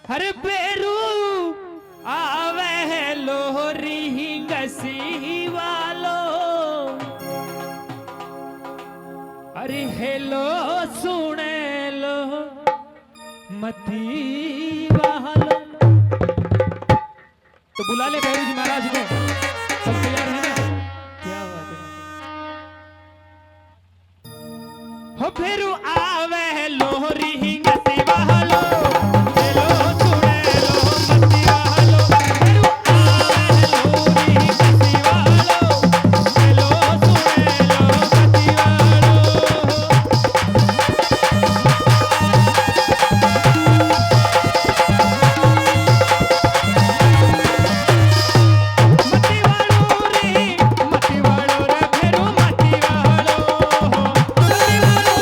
हर बेरू आवे लोहरी हिंगसी वालो अरे हेलो सुने लो मती वालो। तो बुला ले भैरू जी महाराज को, सब तैयार है ना? क्या बात है। हो भैरू आवे लोहरी हिंगसी वालो हेलो सुने लो मती वालो। भैरू आवे लोहरी हिंगसी वालो हेलो सुने लो मती वालो। मती वालो रे भैरू मती वालो। मती वालो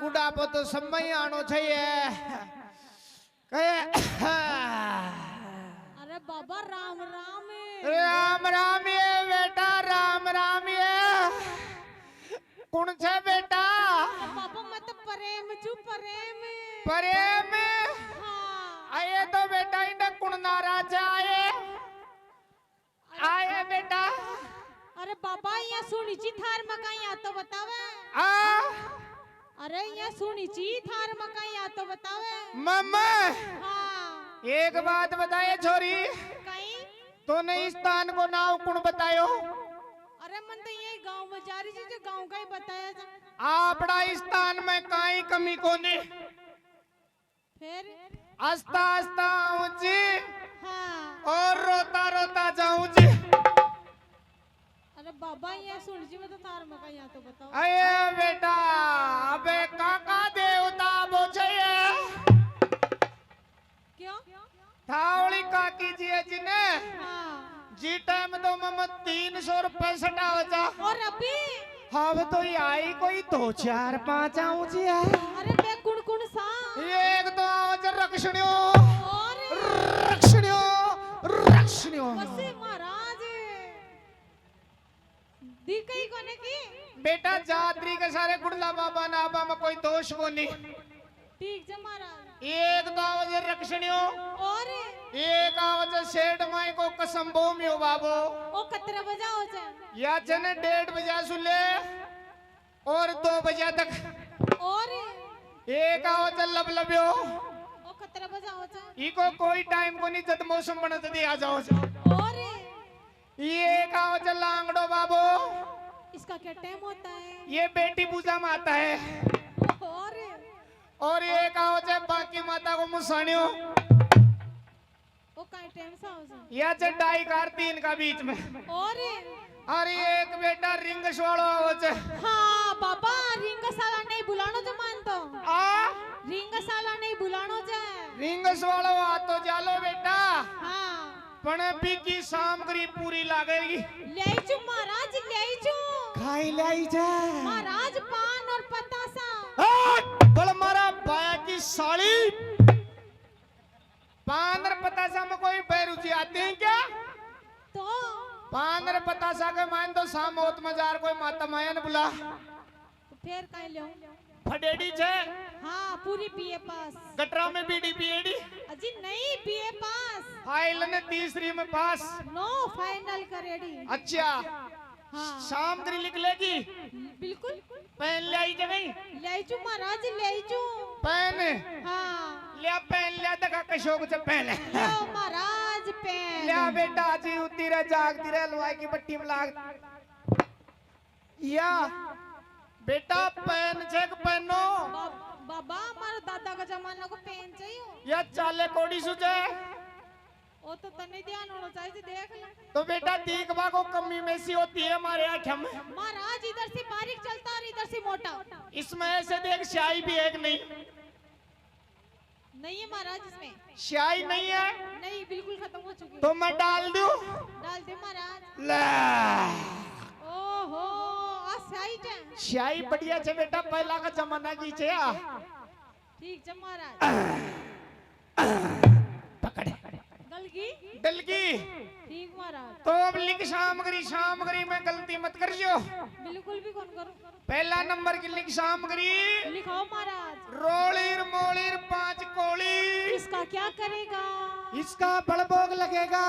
बुढ़ापो तो समय आनो चाहिए कहे अरे बाबा राम राम राम राम ये बेटा राम राम ये कौन छे बेटा बाबा मैं तो प्रेम छू प्रेम प्रेम हाँ आए तो बेटा इन्हें कौन नाराज आए आए बेटा अरे बाबा यहाँ सुनी ची थार मकाई या तो बतावे आ अरे यहाँ सुनी ची थार मकाई या तो बतावे मम्मा हाँ एक बात बताए छोरी कहीं तूने इस स्थान को नाम कौन बतायो अरे मन तो यही गांव में जा रही थी जो गांव का ही बताया था आपड़ा इस स्थान में काई कमी कोनी फिर आस्ता आस्ता आऊं जी हाँ और रोता रोता जाऊं जी अरे बाबा यहाँ सुन जी मैं तो थार मकाई या तो बताओ अये बेटा अबे काका देवता बोचे क्यों थावली काकी जी है जिने हाँ जी टाइम तो मम 300 रुपए सटा हो जा और अभी अब तो ये आई कोई 2 4 5 आऊं जी है अरे बे कुण कुण सा ये एक तो आओ जर रक्षणियो और रक्षणियो रक्षणियो बसे महाराज दी कहीं कोने की बेटा जात्री के सारे गुड़ला बाबा नाबा में कोई दोष को नहीं ठीक है महाराज एक तो आओ जर रक्षणियो और एक आओ जर सेठ माई को कसम बोमियो बाबो ओ कतरा बजा हो जाए या जने 1:30 बजे सुले और 2 बजे तक और एक आओ जर लब लबियो ओ कतरा बजा हो जाए इको कोई टाइम को नहीं जब मौसम बना जदी आ जाओ और ये आओ जर लांगड़ो बाबो इसका क्या टाइम होता है ये बेटी पूजा में आता है और एक आओ जब बाकी माता को मुसानियो वो काई टाइम सा हो जाए या जब 2:30 का बीच में और एक बेटा रिंग वालो आओ जब हाँ बाबा रिंग साला नहीं बुलानो जो मान तो आ रिंग साला नहीं बुलानो जाए रिंग वालो आ तो जालो बेटा हाँ पण भी की सामग्री पूरी लागेगी ले चु महाराज ले चु खाई लाई जा महाराज पान और पतासा बोल मारा बाया की साली पान और पतासा में कोई बैरुचि आते हैं क्या तो पान और पतासा के मान तो सामोत मजार कोई माता माया ने बुला फिर कहीं ले फडेडी छे हाँ पूरी बीए पास गटरा में बीडी पीएडी अजी नहीं बीए पास फाइल ने तीसरी में पास नो फाइनल करेडी अच्छा हाँ सामग्री लिख लेगी बिल्कुल पेन ले आई के नहीं ले चु महाराज ले चु पेन हाँ ले पेन ले दगा कशोक से पेन ले लो महाराज पेन ले बेटा जी उती रे जागती रे लवाई की बट्टी में लाग या बेटा पेन चेक पेनो बाबा हमारे दादा का जमाना को पेन चाहिए या चाले कोड़ी सुझे वो तो तने ध्यान होना चाहिए देख ले तो बेटा दीकवा को कमी में सी होती है हमारे आँख में महाराज इधर से बारीक चलता और इधर से मोटा इसमें ऐसे देख स्याही भी एक नहीं नहीं है महाराज इसमें स्याही नहीं है नहीं बिल्कुल खत्म हो चुकी तो मैं डाल दूं डाल दे महाराज ले ओहो आ साइड है स्याही बढ़िया छे बेटा पहला का जमाना की छे ठीक है महाराज पकड़ गलगी डलगी ठीक महाराज तो अब लिख सामग्री सामग्री में गलती मत करियो बिल्कुल भी कौन करो पहला नंबर की लिख सामग्री लिखाओ महाराज रोलीर मोलीर 5 कोली इसका क्या करेगा इसका बड़भोग लगेगा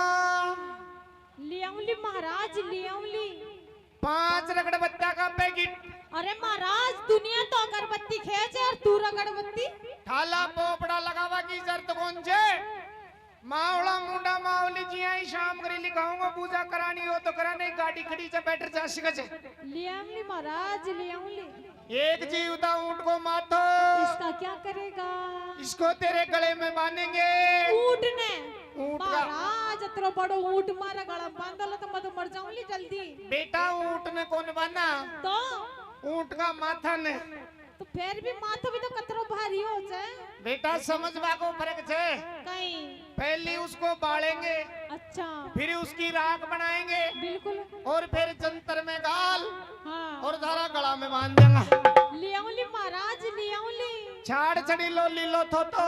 लियाउली महाराज लियाउली 5 रगड़बत्ता का पैकेट अरे महाराज दुनिया तो अगरबत्ती खेचे और तू अगरबत्ती थाला पोपड़ा लगावा की जरूरत कौन छे मावड़ा मुंडा मावली जी आई शाम करी लिखाऊंगा पूजा करानी हो तो कराने गाड़ी खड़ी से बैठ जा सिकचे लियाउली महाराज लियाउली एक जीवता ऊंट को मातो इसका क्या करेगा इसको तेरे गले में बांधेंगे ऊंट ने ऊंट का महाराज इतना बड़ो ऊंट मारा गला बांधल तो मैं तो मर जाऊंगी जल्दी बेटा ऊंट ने कौन बांधा तो ऊंट का माथा ने तो फिर भी माथा भी तो कतरो भारी हो जाए बेटा समझवा को फर्क छे कहीं पहले उसको बालेंगे अच्छा फिर उसकी राख बनाएंगे बिल्कुल और फिर जंतर में गाल हाँ और धारा गला में बांध देंगे लियाउली महाराज लियाउली नाचनी लो लीलो थो तो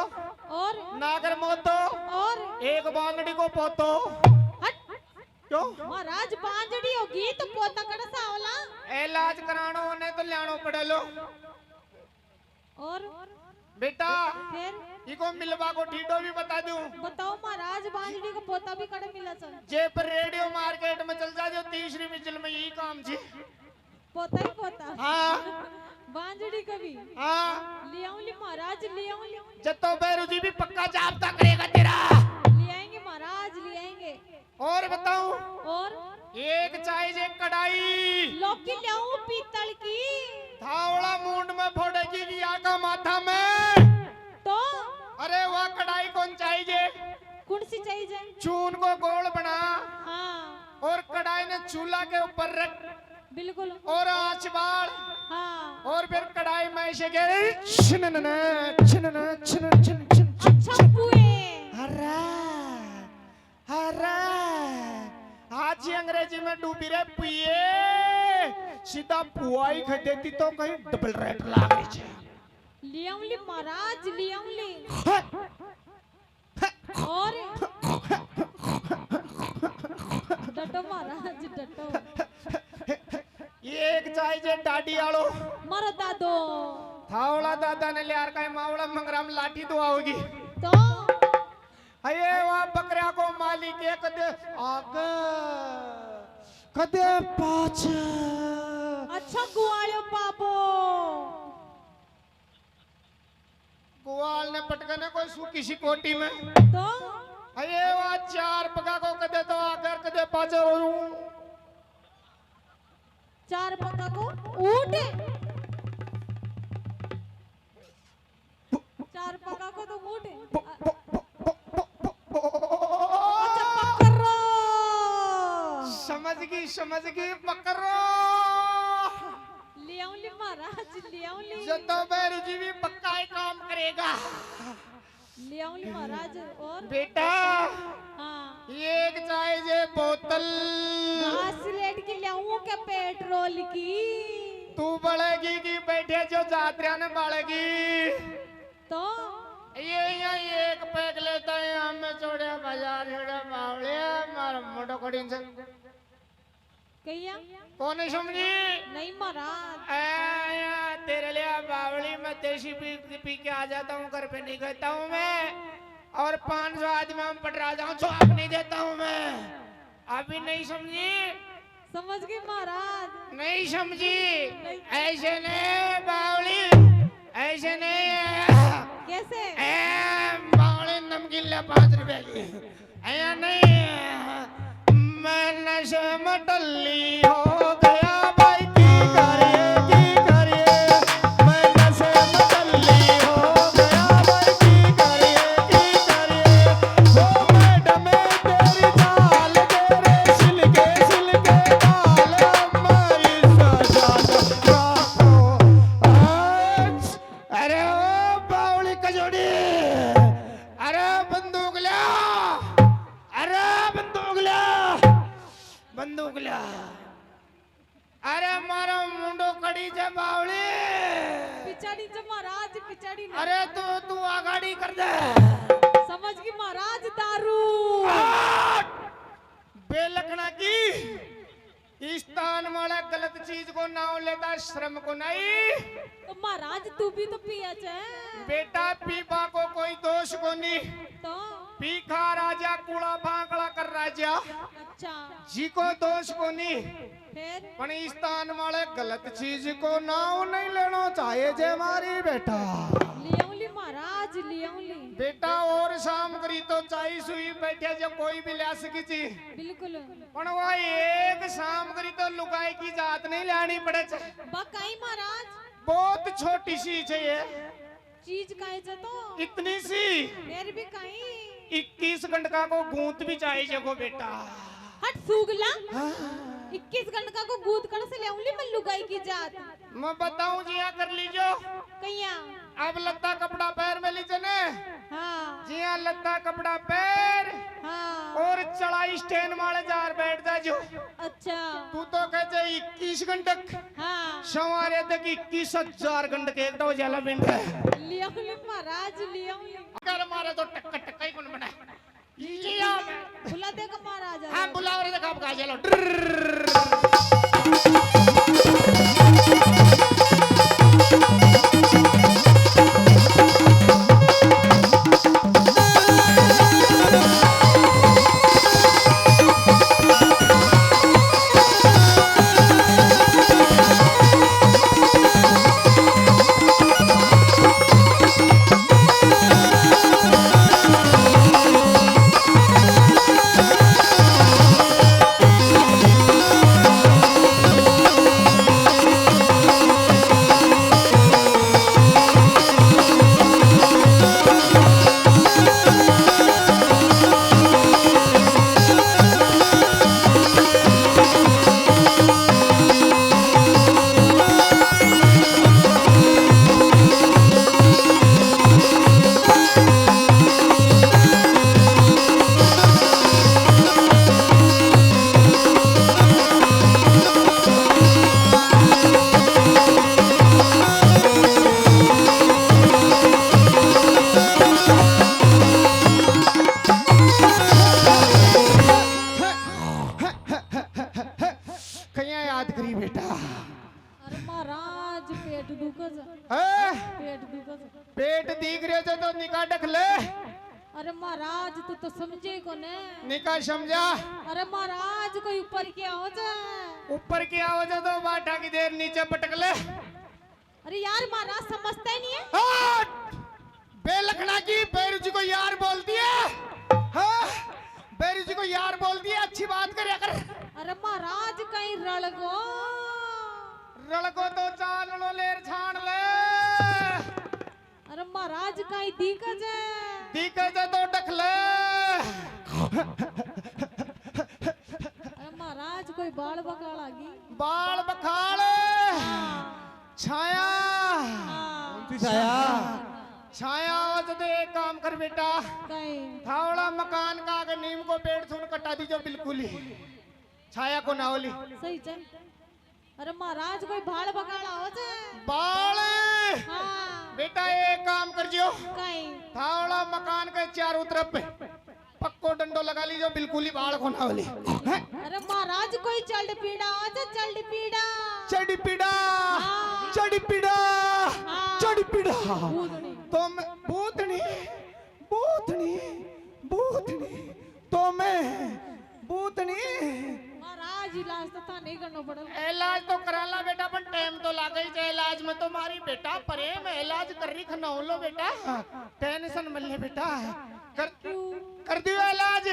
और नागर मोतो और एक बांगड़ी को पोतो हट क्यों महाराज बांजड़ी होगी तो पोता कड़ा सावला इलाज करानो ने तो लानो पड़े लो और बेटा फिर इको मिलवा को ठीठो भी बता दूं बताओ महाराज बांजड़ी का पोता भी कड़ा मिला चल जे पर रेडियो मार्केट में चल जा जो तीसरी मिचल में यही काम जी पोता ही पोता हाँ बांजड़ी कभी हाँ ले आऊंगी महाराज ले आऊंगी जत्तो बैरू जी भी पक्का जाप्ता करेगा तेरा ले आएंगे महाराज ले आएंगे और बताऊं और एक चाय जे कढ़ाई लौकी ले आऊं पीतल की थावड़ा मुंड में फोड़ेगी कि आका माथा में तो अरे वह कढ़ाई कौन चाहिए कौन सी चाहिए चून को गोल बना हाँ और कढ़ाई ने चूल्हा के ऊपर रख बिल्कुल और आंच बाढ़ हाँ और फिर कढ़ाई में से गए छिनना छिनना छिन छिन छिन अच्छा पुए हरा हरा आज ही अंग्रेजी में डूबी रे पुए सीधा पुआई खा देती तो कहीं डबल रेट लागे छे ले आऊंगी महाराज ले आऊंगी और डटो महाराज डटो एक चाय जे डाडी आलो मारो दादो थावड़ा दादा ने लियार का मावड़ा मंगराम लाठी तो आओगी तो अये वह बकरिया को मालिक एक कदे आगे कदे पाछ अच्छा गुआड़ो बाबो गुआल ने पटकने कोई सू किसी कोटी में तो अये वह चार पका को कदे तो आगे कदे पाछ और चार पका को ऊट चार पका को तो ऊट अच्छा पकड़ो समझ गई पकड़ो ले आऊंगी महाराज ले आऊंगी जतो बैरू जी भी पक्का ही काम करेगा ले आऊंगी महाराज और बेटा हाँ एक चाय जे बोतल घासलेट की ले आऊं क्या पेट्रोल की तू बढ़ेगी कि बैठे जो जात्रिया ने बढ़ेगी तो ये यहाँ एक पैक लेता है हमें छोड़े बाजार छोड़े बावले मार मोटो कड़ी से कहिया कौन समझी नहीं महाराज आया तेरे लिए बावली में देसी पी के आ जाता हूँ घर पे नहीं कहता हूँ मैं और 500 आदमी में पटरा जाऊँ छाप नहीं देता हूँ मैं अभी नहीं समझी समझ गए महाराज नहीं समझी ऐसे नहीं बावली ऐसे नहीं कैसे बावली नमकीन ले 5 रुपए की ऐसा नहीं मैं नशे में टल्ली हो गया भाई की करिए मैं नशे में टल्ली हो गया भाई की करिए हो मैडम तेरी चाल तेरे सिलके बाल हमारी सजा अरे ओ बावली कजोड़ी अरे बंदूक लिया अरे बंदूक लिया अरे मारो मुंडो कड़ी जे बावली पिछाड़ी जो महाराज पिछाड़ी नहीं। अरे तू आगाड़ी कर दे समझ गई महाराज दारू बेलखना की स्थान वाला गलत चीज को नाम लेता श्रम को नहीं तो महाराज तू भी तो पिया चे बेटा पीपा को कोई दोष को नहीं तो पीखा राजा कूड़ा फांकड़ा कर राजा अच्छा जी को दोष को नहीं फिर पण स्थान वाले गलत चीज को नाव नहीं लेना चाहिए जे मारी बेटा ले आऊंगी महाराज ले आऊंगी बेटा और सामग्री तो चाहिए सुई बैठे जो कोई भी ले सकी थी बिल्कुल पण वो एक सामग्री तो लुगाई की जात नहीं लानी पड़े बकाई महाराज बहुत छोटी सी चाहिए चीज काहे चे तो इतनी सी मेरे भी काई 21 घंटा को गूंत भी चाहिए जगो बेटा हट सूगला 21 घंटा को गूद कर से ले आऊंगी मैं लुगाई की जात मैं बताऊं जी यहाँ कर लीजो कहिया अब लगता कपड़ा पैर में लीजिए ने हाँ जिया लत्ता कपड़ा पैर हाँ और चढ़ाई स्टैंड वाले जार बैठ जा जो। अच्छा तू तो कहते 21 घंटे हाँ सवारे तक 21,000 घंटे के एक दो जाला बिंड है। लियो महाराज लियो अगर मारे तो टक्का टक्का ही कौन बना लिया बुला देगा महाराज हाँ बुलाओ रे देखा का चलो पेट दिख रहे थे तो निकाह डख ले। अरे महाराज तू तो समझे को ने निकाह समझा। अरे महाराज कोई ऊपर क्या हो जाए ऊपर क्या हो जाए तो बाटा की देर नीचे पटक ले। अरे यार महाराज समझता ही नहीं है। हट! बेलखना की बैरू जी को यार बोलती है। हाँ? बैरू जी को यार बोलती है अच्छी बात करे कर। अरे महाराज कहीं रड़गो रड़को तो चाल लो लेर छान ले। अरे महाराज कहीं दिक्कत है दिक्कत है तो डख ले। अरे महाराज कोई बाल बकाल आ गई बाल बखाड़ छाया छाया छाया हो तो एक काम कर बेटा कहीं थावड़ा मकान का अगर नीम को पेड़ सुन कटा दीजो बिल्कुल ही छाया को ना होली सही चल। अरे महाराज कोई बाल बकाला हो जाए बाल हाँ बेटा एक काम कर जियो कहीं थावड़ा मकान के चारों तरफ पक्को डंडो लगा लीजो बिल्कुल ही बाल को ना होली। अरे महाराज कोई चल पीड़ा हो जाए चल पीड़ा चढ़ी पीड़ा हाँ। चढ़ी पीड़ा हाँ। चढ़ी पीड़ा भूतनी। तो मैं भूतनी भूतनी भूतनी तो मैं भूतनी महाराज इलाज तो था नहीं करना पड़ेगा। इलाज तो करा ला बेटा पर टाइम तो लागे ही जाए इलाज में तो मारी बेटा प्रेम इलाज कर रही खना हो लो बेटा टेंशन मत ले बेटा कर दियो इलाज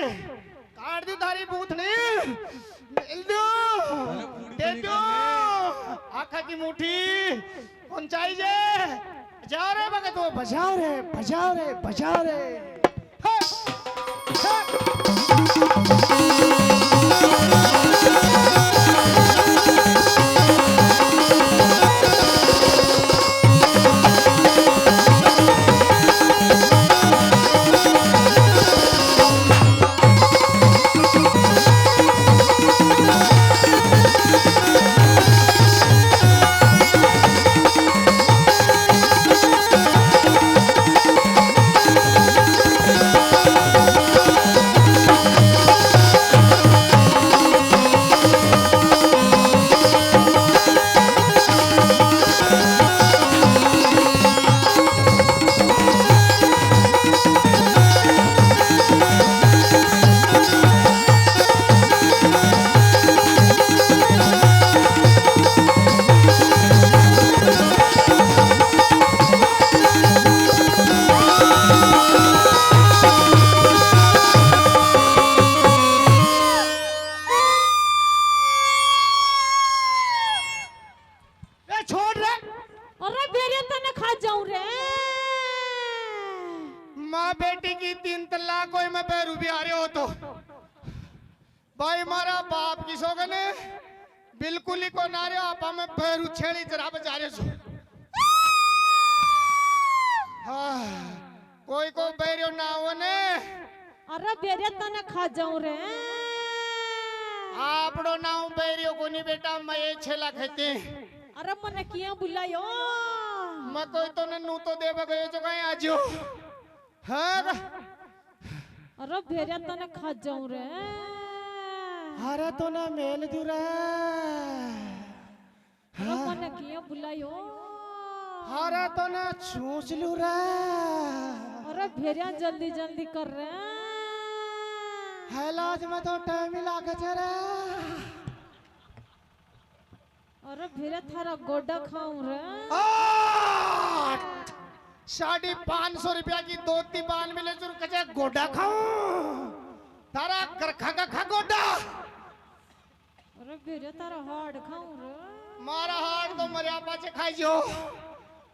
काट दी थारी भूतनी मिल दो दे दो आखा की मुट्ठी पहुंचाई जे जाओ रे भगत वो बजाओ रे बजाओ रे बजाओ रे भाई मारा बाप की सोगने बिल्कुल ही को नारे आपा में पैरू छेड़ी जरा बजा रहे सो कोई को बैरियो ना हो ने अरे बेरे तने खा जाऊं रे आपड़ो नाम बैरियो को नहीं बेटा मैं ये छेला खेते अरे मने किया बुलायो मैं कोई तो ने नू तो देवे गयो जो कहीं आजो हाँ अरे बेरे तने खा जाऊं रे अरे तो ना मेल दूरा अरे मने किया बुलायो अरे तो ना चूस लू रे अरे भेरिया जल्दी जल्दी कर रे हैलाज में तो टाइम ही लागे चरा अरे भेरिया थारा गोडा खाऊं रे 550 रुपया की 2 पान मिले चुर कचे गोडा खाऊं तारा करखा का खा गोडा अरे भेरिया तारा हाड़ खाऊं रे मारा हाड़ तो मरिया पाचे खाई जो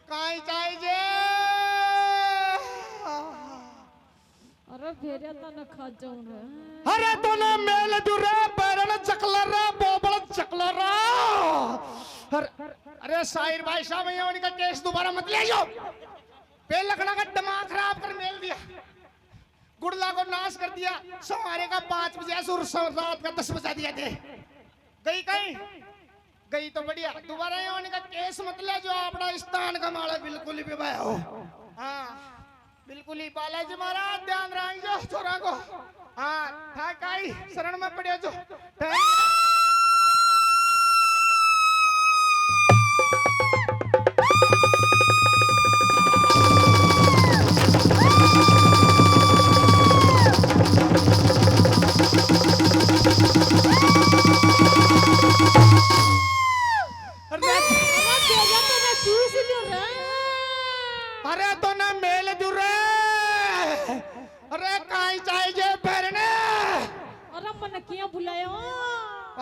काई चाहिए अरे भेरिया तने खा जाऊं रे अरे तो ना मेल दुरे बैरन चकलरा बोबल चकलरा अरे साहिर भाई साहब ये उनका केस दोबारा मत ले जाओ पे लकड़ा का दिमाग खराब कर मेल दिया गुड़ला को नाश कर दिया सवारे का 5 बजे सुर रात का 10 बजा दिया थे गई कहीं गई तो बढ़िया दोबारा ये उनका केस मत ले जो अपना स्थान का माला बिल्कुल ही विवाह हो हाँ बिल्कुल ही बालाजी महाराज ध्यान रखेंगे छोरा को हाँ था काई शरण में पड़े जो अरे तो ना मेल दुरे अरे काई चाहिए भरने अरे मन किया बुलायो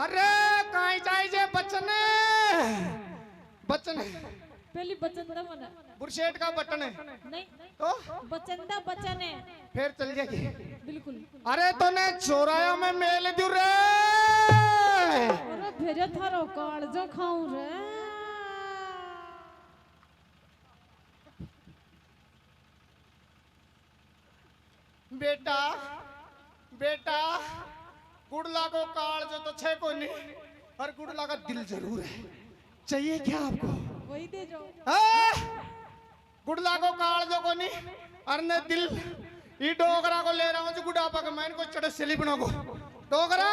अरे काई चाहिए बचने बचने पहली बचंदा मन बुरशेट का बटन है नहीं तो बचंदा बचन है फिर चल जाएगी बिल्कुल अरे तो ने चोराया में मेल दुरे अरे भेरे थारो काल जो खाऊं रे बेटा बेटा गुड़ला को काल जो तो छे को नहीं और गुड़ला का दिल जरूर है चाहिए क्या आपको वही दे जो गुड़ला को काल जो को नहीं और ने दिल ये डोगरा को ले रहा हूँ जो गुड़ापा का मैं इनको चढ़े सिली बना को डोगरा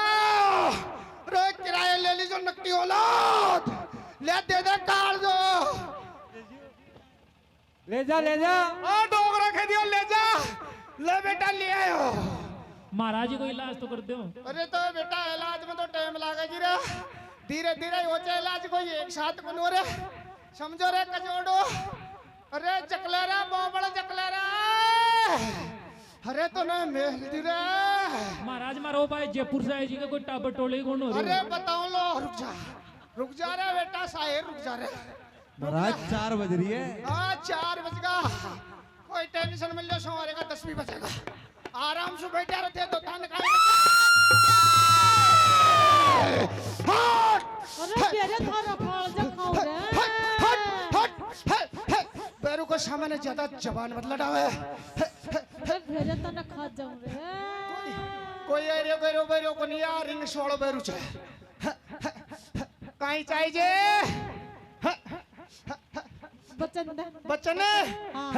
रे किराए ले लीजो नकटी औलाद ले दे काल जो ले जा डोगरा कह दियो ले जा ले बेटा ले आयो महाराज जी को इलाज तो कर दो अरे तो बेटा इलाज में तो टाइम लागे जी रे धीरे धीरे हो जाए इलाज कोई एक साथ को रे समझो रे कजोड़ो अरे चकलेरा बोबड़ चकलेरा अरे तो ना मेल धीरे महाराज मारो भाई जयपुर से आए जी का कोई टाबर टोले कौन हो अरे बताओ लो रुक जा रे बेटा साहिर रुक जा रे महाराज 4 बज रही है हाँ 4 बज गा कोई टेंशन मिल लो सवारे का 10 भी बचेगा आराम से बैठे रहते तो थान अरे भेरे थारो काल जो खाऊं रे बैरू को सामने ज्यादा जबान मत लड़ावे अरे भेरे तने खा जाऊं रे कोई एरियो बैरो बैरो को नहीं यार रिंग सोलो बैरू छे काई चाहिए बचंदा बच्चन हाँ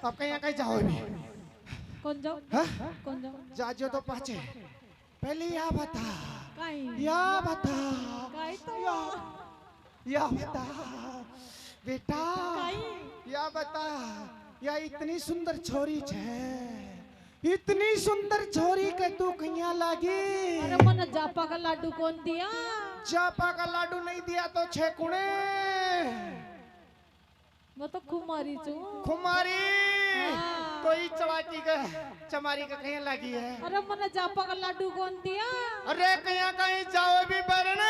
अब कहीं कहीं जाओ भी कौन जाओ हाँ? कौन जाओ जाजो तो पाचे पहले या बता काई या बता काई तो या बता बेटा काई या बता या इतनी सुंदर छोरी छे इतनी सुंदर छोरी के तू कहिया लागी अरे मन जापा का लाडू कौन दिया चापा का लाडू नहीं दिया तो छे कुणे मैं तो कुमारी चू खुमारी हाँ। कोई चवाटी का चमारी का कहीं लगी है अरे मन जापा का लाडू कौन दिया अरे कहीं कहीं जाओ भी बरना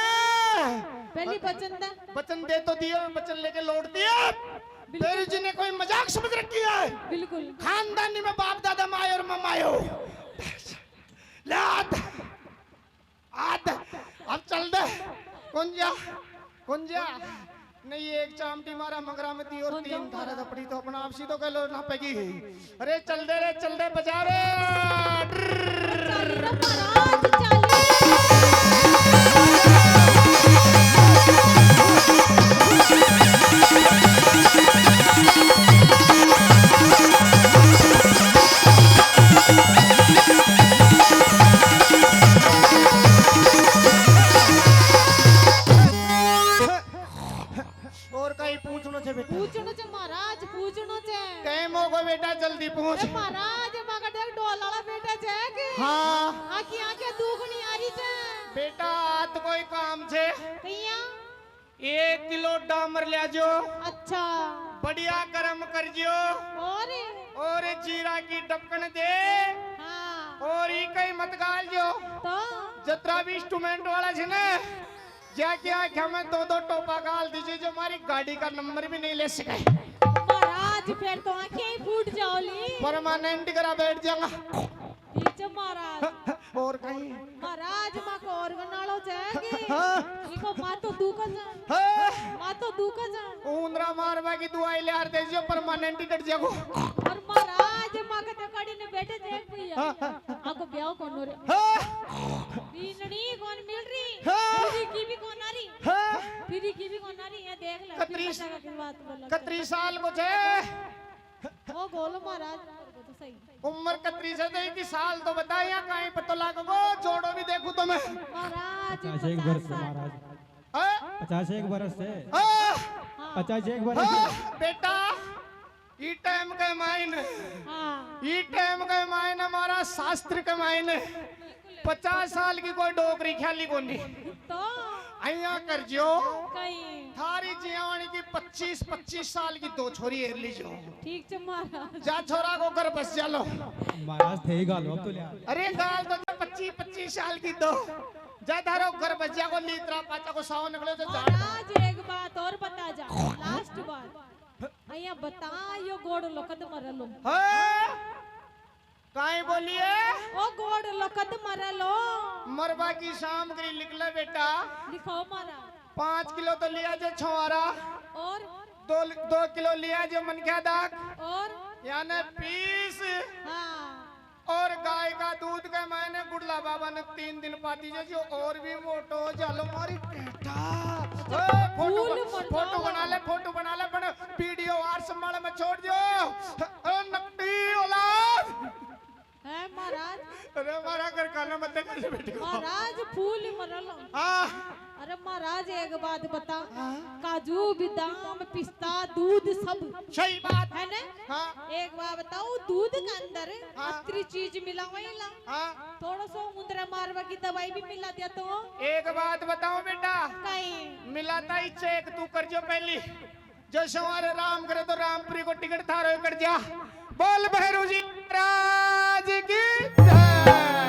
पहली बचंदा बचन दे तो दिया बचन लेके लौट दिया पेरू जी ने कोई मजाक समझ रखी है बिल्कुल खानदानी में बाप दादा मायो और ममायो लाद आद अब चल दे कुंजा नहीं एक चामटी मारा मंगरा में दी और तीन धारा दपड़ी तो अपना आपसी तो कह लो ना पेगी। अरे चल दे बजा रे चाली रे महाराज चाली और कहीं पूछनो छे बेटा पूछनो छे महाराज पूछनो छे टाइम हो गयो बेटा जल्दी पूछ। अरे महाराज मगा देख डोलाला बेटा छे के हाँ आखी आके दुखनी आ रही छे बेटा आज कोई काम छे कहिया 1 किलो डामर ले जो अच्छा बढ़िया गरम कर जो और जीरा की डबकन दे हाँ और ई कई मत गाल जो तो जतरा भी इंस्ट्रूमेंट वाला छे ने जाके आके हमें 2 टोपा गाल दीजिए जो हमारी गाड़ी का नंबर भी नहीं ले सके। महाराज फिर तो आंखें ही फूट जाओली परमानेंट करा बैठ जाऊंगा ठीक है महाराज और कहीं महाराज मां को ऑर्गनालो जाएगी इको मां तो दुखा जा ऊंदरा मारवा की दवाई ले आर दीजिए परमानेंट ही कट जागो। और महाराज मां के तो कड़ी ने बैठे देख भैया आको ब्याह कौन हो रे बीनड़ी कौन मिल रही फिरी की भी कौन आ रही ये देख ले 31 साल को छे ओ बोलो महाराज को तो सही उम्र 31 है 21 साल तो बताया कहीं पता लागो जोड़ो भी देखूं तो मैं महाराज 51 वर्ष से महाराज 51 वर्ष से 51 वर्ष से बेटा ई टाइम के मायने हमारा शास्त्र के मायने 50 साल की कोई डोकरी ख्याली को नहीं तो अया कर जो कहीं थारी जियावानी की 25 साल की 2 छोरी हेर लीजो ठीक है महाराज जा छोरा को कर बस चलो महाराज थे ही गालो अब तो ले अरे गाल तो 25 साल की 2 जा धारो घर बच्चा को लीतरा पाचा को साव निकले तो जा महाराज एक बात और बता जा लास्ट बात अया बता यो गोड़ लोकत मरलो काई बोलिए ओ गोड़ लोकत मरलो मरबा की शाम करी निकले बेटा लिखो मारा 5 किलो तो लिया जो छुआरा और 2 किलो लिया जो मनख्या दाग और यानी 20 हाँ और गाय का दूध के मैंने गुड़ला बाबा ने 3 दिन पाती जो और भी मोटो चलो मारी बेटा फोटो बना ले बड़ा वीडियो और संभाल में छोड़ दियो नकली औलाद है महाराज अरे हमारा घर खाना मत कैसे बेटे महाराज फूल मरलो हाँ अरे महाराज एक बात बता काजू बादाम पिस्ता दूध सब सही बात है ना हाँ एक बात बताओ दूध के अंदर अतरी चीज मिलावेला हाँ थोड़ा सो मुंदरा मारवा की दवाई भी मिला दिया तो एक बात बताओ बेटा कहीं मिलाता ही चेक तू कर जो पहली जो सवारे राम करे तो रामपुरी को टिकट थारो कर जा बोल भैरू जी महाराज की